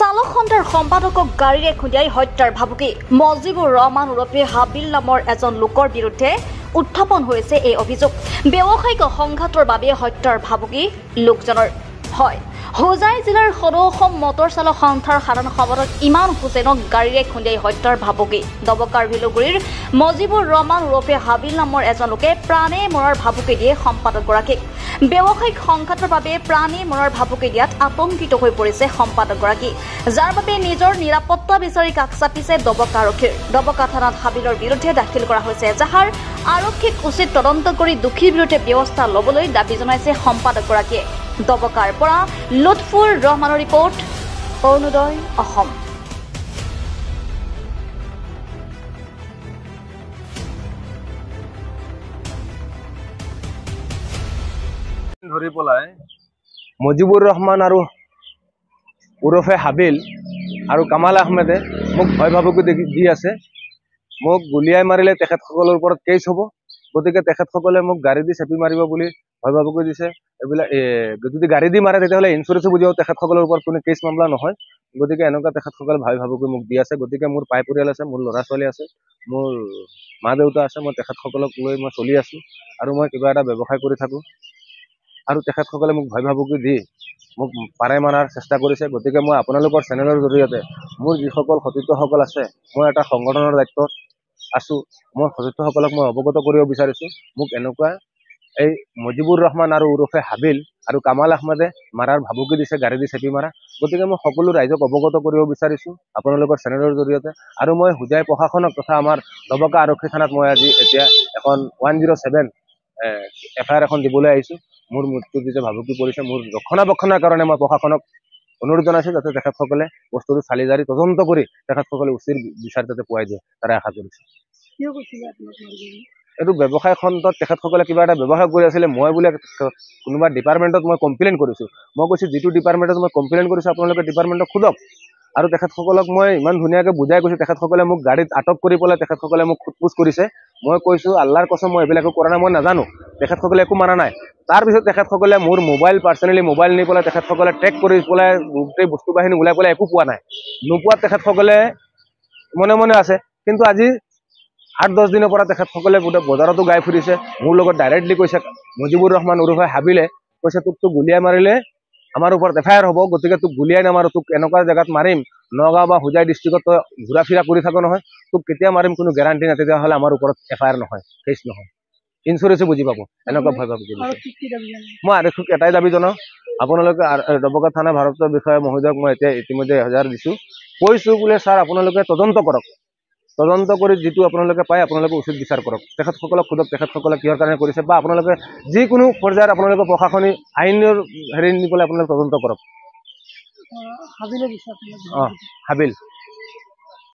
চালক সন্থাৰ সম্পাদকক গাড়ীৰে খুন্দিয়াই হত্যাৰ ভাবুকি মজিবুৰ ৰহমান ওৰফে হাবিল নামৰ এজন লোকৰ বিৰুদ্ধে উত্থাপন হৈছে এই অভিযোগ। ব্যৱসায়িক সংঘাতৰ বাবে হত্যাৰ ভাবুকি লোকজনৰ হয়। হোজাই জিলাৰ সদৌ অসম মটৰ চালক সন্থাৰ সাধাৰণ সম্পাদক ইমান হুছেইনক গাড়ীৰে খুন্দিয়াই হত্যাৰ ভাবুকি। দবকাৰ ভিলুগুৰিৰ মজিবুৰ ৰহমান ওৰফে হাবিল নামৰ এজন লোকে প্ৰাণে মৰাৰ ভাবুকি দিয়ে সম্পাদকগৰাকীক। ব্যৱসায়িক সংঘাতৰ বাবে প্ৰাণে মৰাৰ ভাবুকি দিয়াত আতংকিত হৈ পৰিছে সম্পাদকগৰাকী, যাৰ বাবে নিজৰ নিৰাপত্তা বিচাৰি কাষ চাপিছে দবকা আৰক্ষীৰ। দবকা থানাত হাবিলৰ বিৰুদ্ধে দাখিল কৰা হৈছে এজাহাৰ। আৰক্ষীক উচিত তদন্ত কৰি দোষীৰ বিৰুদ্ধে ব্যৱস্থা ল'বলৈ দাবী জনাইছে সম্পাদকগৰাকীয়ে। দবকাৰ পৰা লুৎফুৰ ৰহমানৰ ৰিপৰ্ট, অৰুণোদয় অসম। ধৰি পেলাই মজিবুৰ ৰহমান আৰু ওৰফে হাবিল আৰু কামাল আহমেদে মোক ভয় ভাবুকি দি আছে। মোক গুলিয়াই মাৰিলে তেখেতসকলৰ ওপৰত কেছ হ'ব, গতিকে তেখেতসকলে মোক গাড়ী দি চেপি মাৰিব বুলি ভয় ভাবুকি দিছে। এইবিলাক যদি গাড়ী দি মাৰে তেতিয়াহ'লে ইঞ্চুৰেঞ্চো বুজিব তেখেতসকলৰ ওপৰত কোনো কেছ মামলা নহয়। গতিকে এনেকুৱা তেখেতসকলে ভয় ভাবুকি মোক দি আছে। গতিকে মোৰ পাই পৰিয়াল আছে, মোৰ ল'ৰা ছোৱালী আছে, মোৰ মা দেউতা আছে। মই তেখেতসকলক লৈ মই চলি আছোঁ আৰু মই কিবা এটা ব্যৱসায় কৰি থাকোঁ। আৰু তেখেতসকলে মোক ভয় ভাবুকি দি মোক পাৰে মাৰাৰ চেষ্টা কৰিছে। গতিকে মই আপোনালোকৰ চেনেলৰ জৰিয়তে মোৰ যিসকল সতীৰ্থসকল আছে, মই এটা সংগঠনৰ দায়িত্বত আছোঁ, মই সতীৰ্থসকলক মই অৱগত কৰিব বিচাৰিছোঁ। মোক এনেকুৱা এই মজিবুৰ ৰহমান আৰু ওৰফে হাবিল আৰু কামাল আহমেদে মাৰাৰ ভাবুকি দিছে, গাড়ী দি চেপি মাৰা। গতিকে মই সকলো ৰাইজক অৱগত কৰিব বিচাৰিছোঁ আপোনালোকৰ চেনেলৰ জৰিয়তে। আৰু মই হোজাই প্ৰশাসনক তথা আমাৰ দবকা আৰক্ষী থানাত মই আজি এতিয়া এখন 107 FIR এখন দিবলৈ আহিছোঁ। মোৰ মৃত্যু যিটো ভাবুকি পৰিছে, মোৰ ৰক্ষণাবেক্ষণৰ কাৰণে মই প্ৰশাসনক অনুৰোধ জনাইছোঁ যাতে তেখেতসকলে বস্তুটো চালি জাৰি তদন্ত কৰি তেখেতসকলে উচিত বিচাৰ যাতে পোৱাই দিয়ে তাৰে আশা কৰিছোঁ। এইটো ব্যৱসায় খণ্ডত তেখেতসকলে কিবা এটা ব্যৱসায় কৰি আছিলে। মই বোলে কোনোবা ডিপাৰ্টমেণ্টত মই কমপ্লেইন কৰিছোঁ। মই কৈছোঁ যিটো ডিপাৰ্টমেণ্টত মই কমপ্লেইন কৰিছোঁ আপোনালোকে ডিপাৰ্টমেণ্টক সোধক। আৰু তেখেতসকলক মই ইমান ধুনীয়াকৈ বুজাই কৈছোঁ। তেখেতসকলে মোক গাড়ীত আটক কৰি পেলাই তেখেতসকলে মোক সোধ পোছ কৰিছে। মই কৈছোঁ আল্লাহৰ কসম মই এইবিলাক কৰা নাই, মই নাজানো। তেখেতসকলে একো মাৰা নাই। তাৰপিছত তেখেতসকলে মোৰ মোবাইল পাৰ্চনেলি মোবাইল নি পেলাই তেখেতসকলে ট্ৰেক কৰি পেলাই গোটেই বস্তু বাহিনী ওলাই পেলাই একো পোৱা নাই। নোপোৱাত তেখেতসকলে মনে মনে আছে। কিন্তু আজি 8-10 দিনৰ পৰা তেখেতসকলে গোটেই বজাৰতো গাই ফুৰিছে। মোৰ লগত ডাইৰেক্টলি কৈছে মজিবুৰ ৰহমান ওৰফে হাবিলে কৈছে তোক গুলিয়াই মাৰিলে আমাৰ ওপৰত FIR হ'ব, গতিকে তোক গুলিয়াই নামাৰো, তোক এনেকুৱা জেগাত মাৰিম নগাঁও বা হোজাই ডিষ্ট্ৰিক্টত তই ঘূৰা ফিৰা কৰি থাকো নহয়, তোক কেতিয়া মাৰিম কোনো গেৰাণ্টি নাই। তেতিয়াহ'লে আমাৰ ওপৰত FIR নহয়, কেছ নহয়, ইঞ্চুৰেঞ্চো বুজি পাব। এনেকুৱা ভয় ভাবুকি দিছে। মই আৰক্ষীক এটাই দাবী জনাওঁ, আপোনালোকে দবকা থানা ভাৰতৰ বিষয়ে মহোদয়ক মই এতিয়া ইতিমধ্যে এজাহাৰ দিছোঁ। কৈছোঁ বোলে ছাৰ আপোনালোকে তদন্ত কৰক, তদন্ত কৰি যিটো আপোনালোকে পায় আপোনালোকে উচিত বিচাৰ কৰক। তেখেতসকলক সোধক তেখেতসকলে কিহৰ কাৰণে কৰিছে, বা আপোনালোকে যিকোনো পৰ্যায়ত আপোনালোকে প্ৰশাসনিক আইনৰ হেৰি নি পেলাই আপোনালোকে তদন্ত কৰক। হাবিল